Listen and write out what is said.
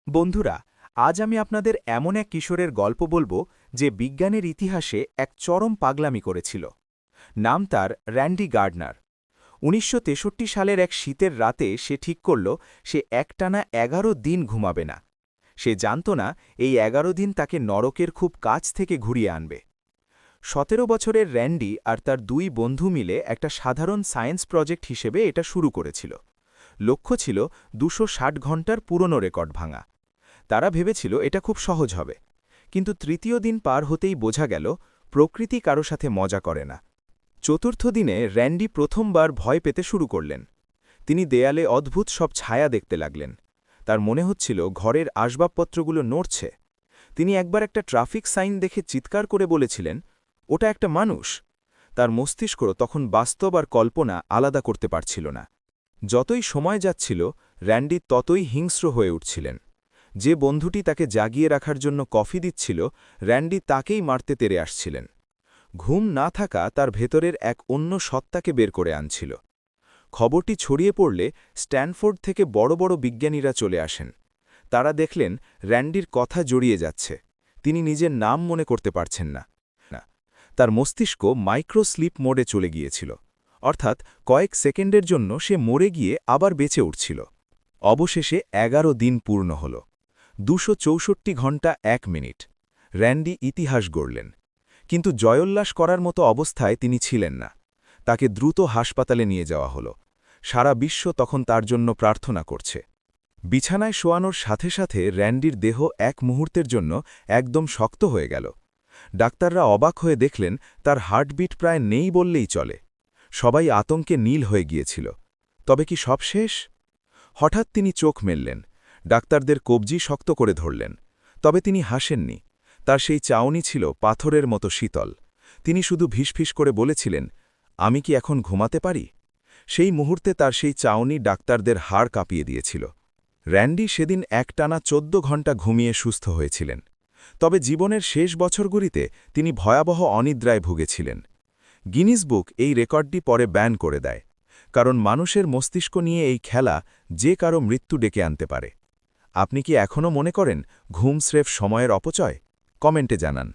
বন্ধুরা, আজ আমি আপনাদের এমন এক কিশোরের গল্প বলবো যে বিজ্ঞানের ইতিহাসে এক চরম পাগলামি করেছিল। নাম তার র্যান্ডি গার্ডনার। ১৯৬৩ সালের এক শীতের রাতে সে ঠিক করল সে একটানা ১১ দিন ঘুমাবে না। সে জানত না এই ১১ দিন তাকে নরকের খুব কাছ থেকে ঘুরিয়ে আনবে। ১৭ বছরের র্যান্ডি আর তার দুই বন্ধু মিলে একটা সাধারণ সায়েন্স প্রজেক্ট হিসেবে এটা শুরু করেছিল। লক্ষ্য ছিল ২৬০ ঘণ্টার পুরনো রেকর্ড ভাঙা। তারা ভেবেছিল এটা খুব সহজ হবে, কিন্তু তৃতীয় দিন পার হতেই বোঝা গেল প্রকৃতি কারো সাথে মজা করে না। চতুর্থ দিনে র্যান্ডি প্রথমবার ভয় পেতে শুরু করলেন। তিনি দেয়ালে অদ্ভুত সব ছায়া দেখতে লাগলেন। তার মনে হচ্ছিল ঘরের আসবাবপত্রগুলো নড়ছে। তিনি একবার একটা ট্রাফিক সাইন দেখে চিৎকার করে বলেছিলেন, ওটা একটা মানুষ। তার মস্তিষ্ক তখন বাস্তব আর কল্পনা আলাদা করতে পারছিল না। যতই সময় যাচ্ছিল, র্যান্ডি ততই হিংস্র হয়ে উঠছিলেন। যে বন্ধুটি তাকে জাগিয়ে রাখার জন্য কফি দিচ্ছিল, র্যান্ডি তাকেই মারতে তেড়ে আসছিলেন। ঘুম না থাকা তার ভেতরের এক অন্য সত্তাকে বের করে আনছিল। খবরটি ছড়িয়ে পড়লে স্ট্যানফোর্ড থেকে বড় বড় বিজ্ঞানীরা চলে আসেন। তারা দেখলেন র্যান্ডির কথা জড়িয়ে যাচ্ছে। তিনি নিজের নাম মনে করতে পারছেন না। তার মস্তিষ্ক মাইক্রো স্লিপ মোডে চলে গিয়েছিল, অর্থাৎ কয়েক সেকেন্ডের জন্য সে মরে গিয়ে আবার বেঁচে উঠছিল। অবশেষে ১১ দিন পূর্ণ হল। ২৬৪ ঘণ্টা ১ মিনিট। র্যান্ডি ইতিহাস গড়লেন। কিন্তু জয়োল্লাস করার মতো অবস্থায় তিনি ছিলেন না। তাকে দ্রুত হাসপাতালে নিয়ে যাওয়া হল। সারা বিশ্ব তখন তার জন্য প্রার্থনা করছে। বিছানায় শোয়ানোর সাথে সাথে র্যান্ডির দেহ এক মুহূর্তের জন্য একদম শক্ত হয়ে গেল। ডাক্তাররা অবাক হয়ে দেখলেন তার হার্টবিট প্রায় নেই বললেই চলে। সবাই আতঙ্কে নীল হয়ে গিয়েছিল। তবে কি সব শেষ? হঠাৎ তিনি চোখ মেললেন। ডাক্তারদের কবজি শক্ত করে ধরলেন। তবে তিনি হাসেননি। তার সেই চাউনি ছিল পাথরের মতো শীতল। তিনি শুধু ভিসফিস করে বলেছিলেন, আমি কি এখন ঘুমাতে পারি? সেই মুহূর্তে তার সেই চাউনি ডাক্তারদের হাড় কাঁপিয়ে দিয়েছিল। র্যান্ডি সেদিন একটানা ১৪ ঘণ্টা ঘুমিয়ে সুস্থ হয়েছিলেন। তবে জীবনের শেষ বছরগুলিতে তিনি ভয়াবহ অনিদ্রায় ভুগেছিলেন। গিনিস বুক এই রেকর্ডটি পরে ব্যান করে দেয়, কারণ মানুষের মস্তিষ্ক নিয়ে এই খেলা যে কারো মৃত্যু ডেকে আনতে পারে। আপনি কি এখনও মনে করেন ঘুম স্রেফ সময়ের অপচয়? কমেন্টে জানান।